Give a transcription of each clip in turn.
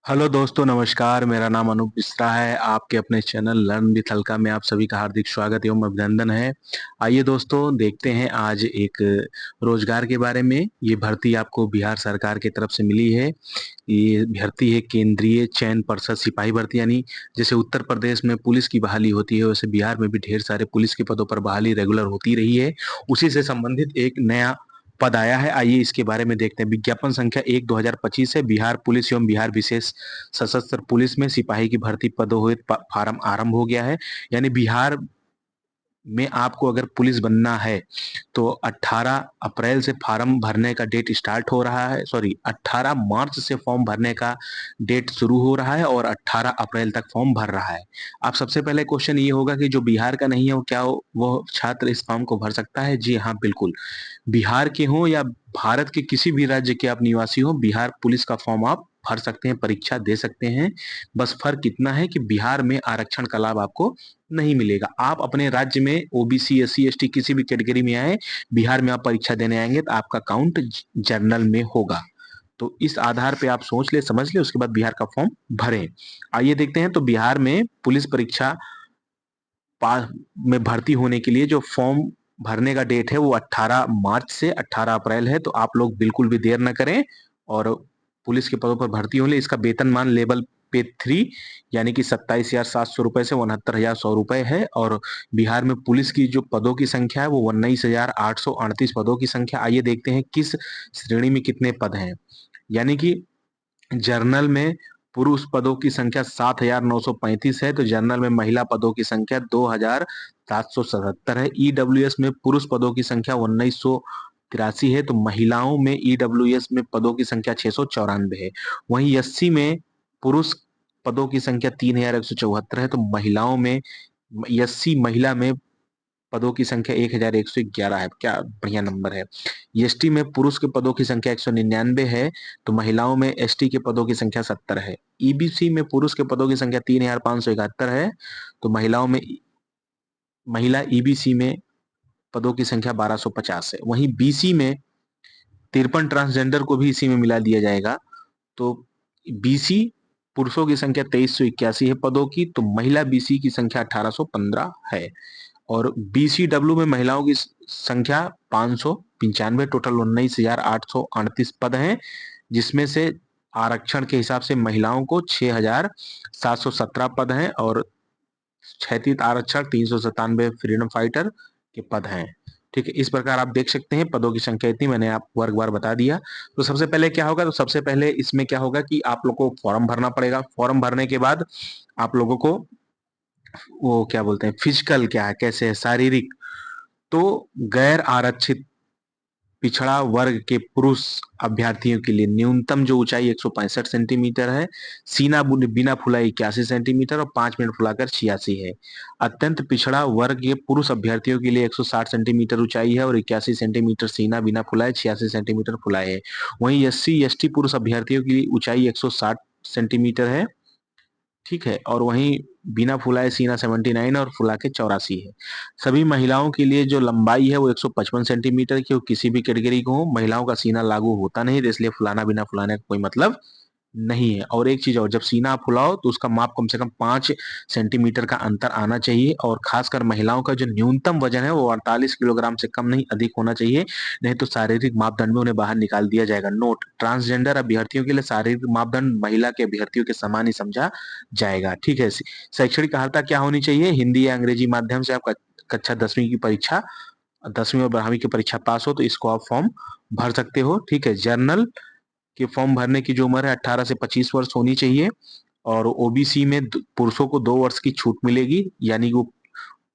Hello दोस्तों, नमस्कार। मेरा नाम अनूप मिश्रा है। आपके अपने चैनल लर्न विथ हल्का में आप सभी का हार्दिक स्वागत एवं अभिनंदन है। आइए दोस्तों, देखते हैं आज एक रोजगार के बारे में। ये भर्ती आपको बिहार सरकार की तरफ से मिली है। ये भर्ती है केंद्रीय चयन पर्षद सिपाही भर्ती, यानी जैसे उत्तर प्रदेश में पुलिस की बहाली होती है, वैसे बिहार में भी ढेर सारे पुलिस के पदों पर बहाली रेगुलर होती रही है। उसी से संबंधित एक नया पद आया है। आइए इसके बारे में देखते हैं। विज्ञापन संख्या 1/2025 है। बिहार पुलिस एवं बिहार विशेष सशस्त्र पुलिस में सिपाही की भर्ती पदों फार्म आरंभ हो गया है। यानी बिहार में आपको अगर पुलिस बनना है तो 18 अप्रैल से फॉर्म भरने का डेट स्टार्ट हो रहा है। सॉरी, 18 मार्च से फॉर्म भरने का डेट शुरू हो रहा है और 18 अप्रैल तक फॉर्म भर रहा है। अब सबसे पहले क्वेश्चन ये होगा कि जो बिहार का नहीं है वो क्या वो छात्र इस फॉर्म को भर सकता है? जी हाँ, बिल्कुल। बिहार के हों या भारत के किसी भी राज्य के आप निवासी हो, बिहार पुलिस का फॉर्म आप भर सकते हैं, परीक्षा दे सकते हैं। बस फर्क इतना है कि बिहार में आरक्षण का लाभ आपको नहीं मिलेगा। आप अपने राज्य में ओबीसी, एससी, एसटी किसी भी कैटेगरी में आए, बिहार में आप परीक्षा देने आएंगे तो आपका काउंट जनरल में होगा। तो इस आधार पे आप सोच ले, समझ ले, उसके बाद बिहार का फॉर्म भरें। आइए देखते हैं। तो बिहार में पुलिस परीक्षा पास में भर्ती होने के लिए जो फॉर्म भरने का डेट है वो 18 मार्च से 18 अप्रैल है। तो आप लोग बिल्कुल भी देर न करें और पुलिस के पदों पर भर्ती हो ले। इसका वेतनमान लेवल पे 3 यानी कि 27,700 रुपए से 69,100 रुपए है। और बिहार में पुलिस की जो पदों की संख्या है वो 19,838 पदों की संख्या। आइए देखते हैं किस श्रेणी में कितने पद हैं। यानी कि जर्नल में पुरुष पदों की संख्या 7,935 है, तो जर्नल में महिला पदों की संख्या 2,777 है। ईडब्ल्यूएस में पुरुष पदों की संख्या 1983 है, तो महिलाओं में ईडब्ल्यूएस में पदों की संख्या 694 है। वहीं एससी में पुरुष पदों की संख्या 3,174 है, तो महिलाओं में एससी महिला में पदों की संख्या 1,111 है। क्या बढ़िया नंबर है। एसटी में पुरुष के पदों की संख्या 199 है, तो महिलाओं में एसटी के पदों की संख्या 70 है। ईबीसी में पुरुष के पदों की संख्या 3,571 है, तो महिला ईबीसी में पदों की संख्या 1,250 है। वहीं बीसी में 53 ट्रांसजेंडर को भी इसी में मिला दिया जाएगा। तो बीसी पुरुषों की संख्या 2,381 है पदों की, तो महिला बीसी की संख्या 1,815 है। और बीसीडब्ल्यू में महिलाओं की संख्या 595, टोटल 19,838 पद हैं, जिसमें से आरक्षण के हिसाब से महिलाओं को 6,717 पद हैं और क्षैतिज आरक्षण 397 फ्रीडम फाइटर के पद हैं। ठीक है, इस प्रकार आप देख सकते हैं पदों की संख्या इतनी, मैंने आप वर्गवार बता दिया। तो सबसे पहले क्या होगा, तो सबसे पहले इसमें क्या होगा कि आप लोग को फॉर्म भरना पड़ेगा। फॉर्म भरने के बाद आप लोगों को वो क्या बोलते हैं, फिजिकल क्या है, कैसे है, शारीरिक। तो गैर आरक्षित पिछड़ा वर्ग के पुरुष अभ्यर्थियों के लिए न्यूनतम जो ऊंचाई 165 सेंटीमीटर है, सीना बिना फुलाए 81 सेंटीमीटर और 5 मिनट फुलाकर 86 है। अत्यंत पिछड़ा वर्ग के पुरुष अभ्यर्थियों के लिए 160 सेंटीमीटर ऊंचाई है और 81 सेंटीमीटर सीना बिना फुलाए, 86 सेंटीमीटर फुलाए है। वहीं एससी एसटी पुरुष अभ्यर्थियों की ऊंचाई 160 सेंटीमीटर है। ठीक है, और वहीं बिना फुलाए सीना 79 और फुला के 84 है। सभी महिलाओं के लिए जो लंबाई है वो 155 सेंटीमीटर की, वो किसी भी कैटेगरी को हो, महिलाओं का सीना लागू होता नहीं, तो इसलिए फुलाना बिना फुलाने का कोई मतलब नहीं है। और एक चीज और, जब सीना आप फुलाओ तो उसका माप कम से कम 5 सेंटीमीटर का अंतर आना चाहिए। और खासकर महिलाओं का जो न्यूनतम वजन है वो 48 किलोग्राम से कम नहीं, अधिक होना चाहिए। नहीं तो शारीरिक मापदंड में उन्हें बाहर निकाल दिया जाएगा। नोट, ट्रांसजेंडर अभ्यर्थियों के लिए शारीरिक मापदंड महिला के अभ्यर्थियों के समान ही समझा जाएगा। ठीक है। शैक्षणिक अर्हता क्या होनी चाहिए? हिंदी या अंग्रेजी माध्यम से आप कक्षा 10वीं की परीक्षा, 10वीं और 12वीं की परीक्षा पास हो तो इसको आप फॉर्म भर सकते हो। ठीक है। जर्नल के फॉर्म भरने की जो उम्र है 18 से 25 वर्ष होनी चाहिए। और ओबीसी में पुरुषों को 2 वर्ष की छूट मिलेगी, यानी वो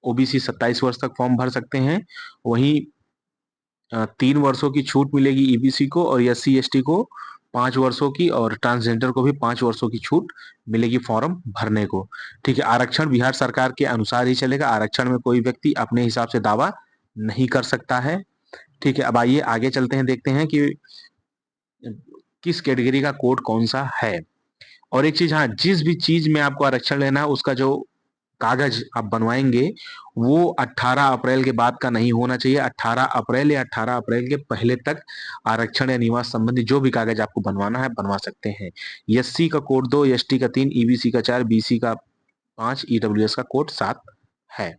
ओबीसी 27 वर्ष तक फॉर्म भर सकते हैं। वहीं 3 वर्षों की छूट मिलेगी ईबीसी को, और एससी एसटी को 5 वर्षों की, और ट्रांसजेंडर को भी 5 वर्षों की छूट मिलेगी फॉर्म भरने को। ठीक है। आरक्षण बिहार सरकार के अनुसार ही चलेगा। आरक्षण में कोई व्यक्ति अपने हिसाब से दावा नहीं कर सकता है। ठीक है। अब आइए आगे चलते हैं, देखते हैं कि किस कैटेगरी का कोड कौन सा है। और एक चीज, हाँ, जिस भी चीज में आपको आरक्षण लेना है उसका जो कागज आप बनवाएंगे वो 18 अप्रैल के बाद का नहीं होना चाहिए। 18 अप्रैल या 18 अप्रैल के पहले तक आरक्षण या निवास संबंधी जो भी कागज आपको बनवाना है बनवा सकते हैं। एससी का कोड 2, एसटी का 3, ईबीसी का 4, बीसी का 5, ईडब्ल्यूएस का कोड 7 है।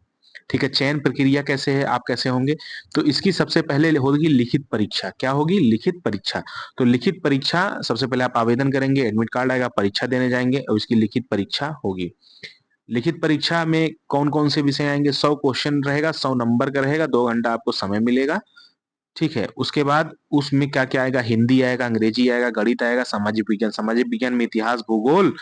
ठीक है, चयन प्रक्रिया कैसे है, आप कैसे होंगे, तो इसकी सबसे पहले होगी लिखित परीक्षा। क्या होगी? लिखित परीक्षा। तो लिखित परीक्षा सबसे पहले आप आवेदन करेंगे, एडमिट कार्ड आएगा, परीक्षा देने जाएंगे और इसकी लिखित परीक्षा होगी। लिखित परीक्षा में कौन कौन से विषय आएंगे? 100 क्वेश्चन रहेगा, 100 नंबर का रहेगा, 2 घंटा आपको समय मिलेगा। ठीक है, उसके बाद उसमें क्या क्या आएगा? हिंदी आएगा, अंग्रेजी आएगा, गणित आएगा, सामाजिक विज्ञान में इतिहास, भूगोल,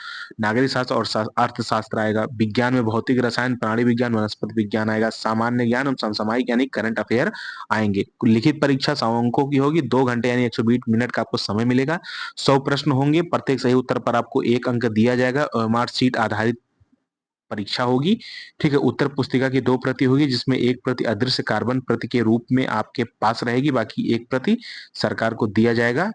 नागरिक शास्त्र और अर्थशास्त्र आएगा। विज्ञान में भौतिक, रसायन, प्राणी विज्ञान, वनस्पति विज्ञान आएगा। सामान्य ज्ञान और समसामयिक यानी करंट अफेयर आएंगे। लिखित परीक्षा 100 अंकों की होगी, 2 घंटे यानी 120 मिनट का आपको समय मिलेगा। 100 प्रश्न होंगे, प्रत्येक सही उत्तर पर आपको 1 अंक दिया जाएगा और मार्कशीट आधारित परीक्षा होगी। ठीक है, उत्तर पुस्तिका की 2 प्रति होगी, जिसमें 1 प्रति अदृश्य कार्बन प्रति के रूप में आपके पास रहेगी, बाकी 1 प्रति सरकार को दिया जाएगा।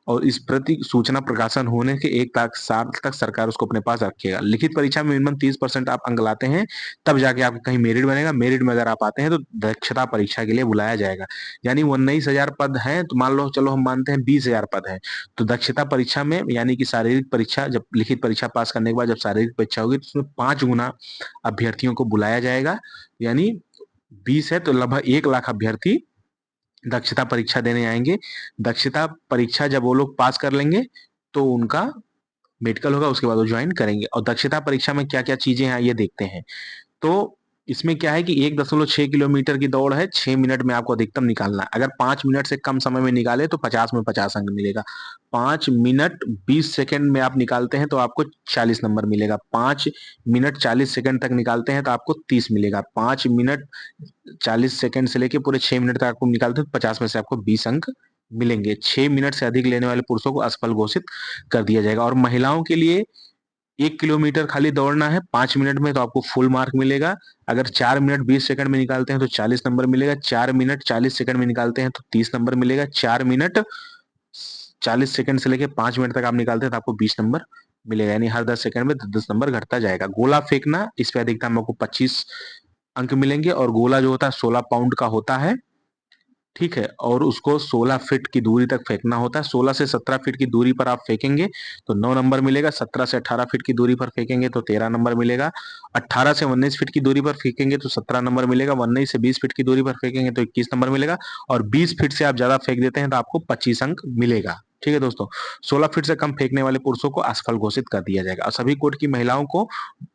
और इस प्रति सूचना प्रकाशन होने के 1 साल तक सरकार उसको अपने पास रखेगा। लिखित परीक्षा में मिनिमम 30% आप अंक लाते हैं तब जाके आपका कहीं मेरिट बनेगा। मेरिट में अगर आप आते हैं तो दक्षता परीक्षा के लिए बुलाया जाएगा। यानी 19,000 पद हैं, तो मान लो चलो हम मानते हैं 20,000 पद हैं, तो दक्षता परीक्षा में यानी कि शारीरिक परीक्षा, जब लिखित परीक्षा पास करने के बाद जब शारीरिक परीक्षा होगी तो उसमें 5 गुना अभ्यर्थियों को बुलाया जाएगा। यानी 20 है तो लगभग 1 लाख अभ्यर्थी दक्षता परीक्षा देने आएंगे। दक्षता परीक्षा जब वो लोग पास कर लेंगे तो उनका मेडिकल होगा, उसके बाद वो ज्वाइन करेंगे। और दक्षता परीक्षा में क्या क्या चीजें हैं ये देखते हैं। तो इसमें क्या है कि 1.6 किलोमीटर की दौड़ है, 6 मिनट में आपको अधिकतम निकालना है। अगर 5 मिनट से कम समय में निकाले तो 50 में 50 अंक मिलेगा। 5 मिनट 20 सेकंड में आप निकालते हैं तो आपको 40 नंबर मिलेगा। 5 मिनट 40 सेकंड तक निकालते हैं तो आपको 30 मिलेगा। 5 मिनट 40 सेकंड से लेके पूरे 6 मिनट तक आपको निकालते हैं तो 50 में से आपको 20 अंक मिलेंगे। 6 मिनट से अधिक लेने वाले पुरुषों को असफल घोषित कर दिया जाएगा। और महिलाओं के लिए 1 किलोमीटर खाली दौड़ना है 5 मिनट में तो आपको फुल मार्क मिलेगा। अगर 4 मिनट 20 सेकंड में निकालते हैं तो 40 नंबर मिलेगा। 4 मिनट 40 सेकंड में निकालते हैं तो 30 नंबर मिलेगा। 4 मिनट 40 सेकंड से लेके 5 मिनट तक आप निकालते हैं तो आपको 20 नंबर मिलेगा। यानी हर 10 सेकंड में 10 नंबर घटता जाएगा। गोला फेंकना, इस पे अधिकतम आपको 25 अंक मिलेंगे। और गोला जो होता है 16 पाउंड का होता है। ठीक है, और उसको 16 फीट की दूरी तक फेंकना होता है। 16 से 17 फीट की दूरी पर आप फेंकेंगे तो 9 नंबर मिलेगा। 17 से 18 फीट की दूरी पर फेंकेंगे तो 13 नंबर मिलेगा। 18 से 19 फीट की दूरी पर फेंकेंगे तो 17 नंबर मिलेगा। 19 से 20 फीट की दूरी पर फेंकेंगे तो 21 नंबर मिलेगा। और 20 फीट से आप ज्यादा फेंक देते हैं तो आपको 25 अंक मिलेगा। ठीक है दोस्तों, 16 फीट से कम फेंकने वाले पुरुषों को असफल घोषित कर दिया जाएगा। और सभी कोर्ट की महिलाओं को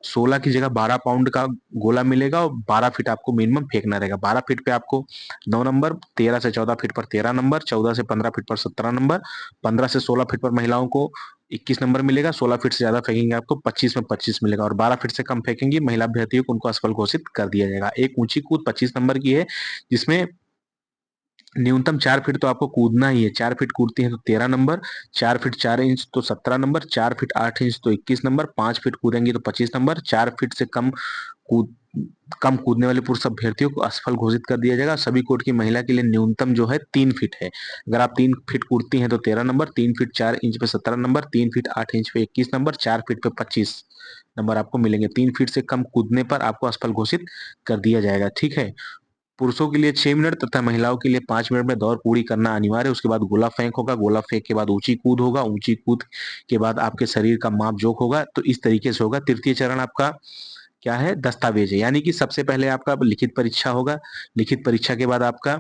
16 की जगह 12 पाउंड का गोला मिलेगा और 12 फीट आपको मिनिमम फेंकना रहेगा। 12 फीट पे आपको 9 नंबर, 13 से 14 फीट पर 13 नंबर, 14 से 15 फीट पर 17 नंबर, 15 से 16 फीट पर महिलाओं को 21 नंबर मिलेगा। 16 फीट से ज्यादा फेंकेंगे आपको 25 में 25 मिलेगा। और 12 फीट से कम फेंकेंगे महिला अभ्यर्थियों को उनको असफल घोषित कर दिया जाएगा। एक ऊंची कूद 25 नंबर की है, जिसमें न्यूनतम 4 फीट तो आपको कूदना ही है। 4 फीट कूदती है तो 13 नंबर, 4 फीट 4 इंच तो 17 नंबर, 4 फीट 8 इंच तो 21 नंबर, 5 फीट कूदेंगे तो 25 नंबर। 4 फीट से कूद कम कूदने वाले पुरुष अभ्यर्थियों को असफल घोषित कर दिया जाएगा। सभी कोर्ट की महिला के लिए न्यूनतम जो है 3 फीट है। अगर आप 3 फीट कूदती हैं तो 13 नंबर, 3 फीट 4 इंच पे 17 नंबर, 3 फीट 8 इंच पे 21 नंबर, 4 फीट पे 25 नंबर आपको मिलेंगे। 3 फीट से कम कूदने पर आपको असफल घोषित कर दिया जाएगा। ठीक है, पुरुषों के लिए 6 मिनट तथा महिलाओं के लिए 5 मिनट में दौड़ पूरी करना अनिवार्य है। उसके बाद गोला फेंक होगा, गोला फेंक के बाद ऊंची कूद होगा, ऊंची कूद के बाद आपके शरीर का माप जोख होगा। तो इस तरीके से होगा। तृतीय चरण आपका क्या है? दस्तावेज है। यानी कि सबसे पहले आपका लिखित परीक्षा होगा। लिखित परीक्षा के बाद आपका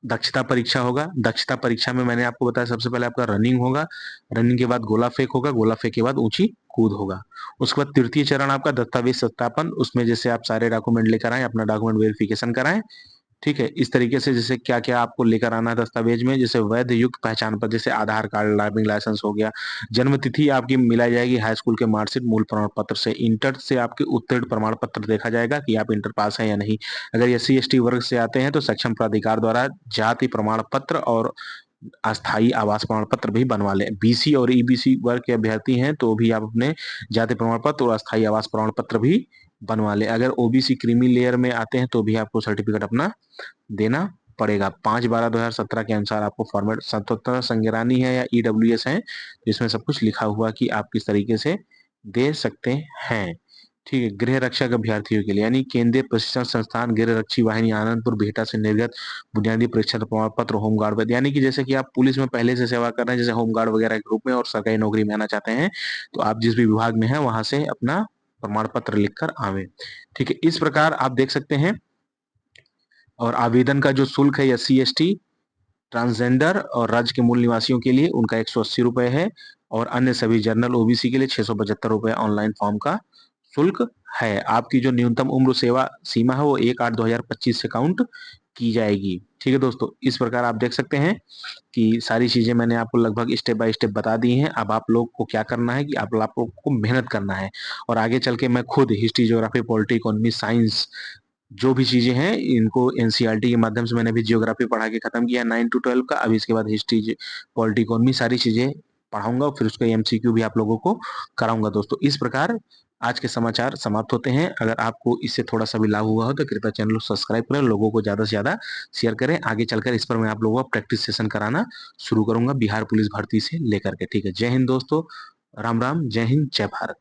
दक्षता परीक्षा होगा। दक्षता परीक्षा में मैंने आपको बताया सबसे पहले आपका रनिंग होगा, रनिंग के बाद गोला फेंक होगा, गोला फेंक के बाद ऊंची कूद होगा। उसके बाद तृतीय चरण आपका दस्तावेज सत्यापन, उसमें जैसे आप सारे डॉक्यूमेंट लेकर आए, अपना डॉक्यूमेंट वेरिफिकेशन कराएं। ठीक है, इस तरीके से जैसे क्या क्या आपको लेकर आना है दस्तावेज में, जैसे वैध युक्त पहचान पत्र, जैसे आधार कार्ड, ड्राइविंग लाइसेंस हो गया। जन्म तिथि आपकी मिलाई जाएगी हाई स्कूल के मार्कशीट मूल प्रमाण पत्र से। इंटर से आपके उत्तीर्ण प्रमाण पत्र देखा जाएगा कि आप इंटर पास हैं या नहीं। अगर एससी एसटी वर्ग से आते हैं तो सक्षम प्राधिकार द्वारा जाति प्रमाण पत्र और अस्थाई आवास प्रमाण पत्र भी बनवा लें। बीसी और ईबीसी वर्ग के अभ्यर्थी हैं तो भी आप अपने जाति प्रमाण पत्र और अस्थाई आवास प्रमाण पत्र भी बनवा लें। अगर ओबीसी क्रीमी लेयर में आते हैं तो भी आपको सर्टिफिकेट अपना देना पड़ेगा। 5/12/2017 के अनुसार आपको फॉर्मेट स्वतंत्रता संग्रानी है या ईडब्ल्यूएस है, तो इसमें सब कुछ लिखा हुआ कि आप किस तरीके से दे सकते हैं। ठीक है, गृह रक्षक अभ्यर्थियों के लिए यानी केंद्रीय प्रशिक्षण संस्थान गृह रक्षी वाहिनी आनंदपुर बिहटा से निर्गत बुनियादी परीक्षा प्रमाण पत्र होमगार्ड, यानी कि जैसे कि आप पुलिस में पहले से सेवा कर रहे हैं, जैसे होमगार्ड वगैरह के रूप में, और सरकारी नौकरी में आना चाहते हैं, तो आप जिस भी विभाग में हैं वहां से अपना प्रमाण पत्र लिखकर आवे। ठीक है, इस प्रकार आप देख सकते हैं। और आवेदन का जो शुल्क है SC ST, ट्रांसजेंडर और राज्य के मूल निवासियों के लिए उनका 180 रुपए है, और अन्य सभी जनरल OBC के लिए 675 रुपए ऑनलाइन फॉर्म का शुल्क है। आपकी जो न्यूनतम उम्र सेवा सीमा है वो 1/8/2025 से काउंट की जाएगी। ठीक है दोस्तों, इस प्रकार आप देख सकते हैं कि सारी चीजें मैंने आपको लगभग स्टेप बाय स्टेप बता दी हैं। अब आप लोग को क्या करना है कि आप लोग को मेहनत करना है, और आगे चल के मैं खुद history, geography, polity, economy, science जो भी चीजें हैं इनको NCERT के माध्यम से, मैंने भी जियोग्राफी पढ़ा के खत्म किया 9 to 12 का। अब इसके बाद हिस्ट्री, पॉलिटी, इकोनॉमी सारी चीजें पढ़ाऊंगा, फिर उसका MCQ भी आप लोगों को कराऊंगा दोस्तों। इस प्रकार आज के समाचार समाप्त होते हैं। अगर आपको इससे थोड़ा सा भी लाभ हुआ हो तो कृपया चैनल को सब्सक्राइब करें, लोगों को ज्यादा से ज्यादा शेयर करें। आगे चलकर इस पर मैं आप लोगों का प्रैक्टिस सेशन कराना शुरू करूंगा बिहार पुलिस भर्ती से लेकर के। ठीक है, जय हिंद दोस्तों, राम राम, जय हिंद, जय भारत।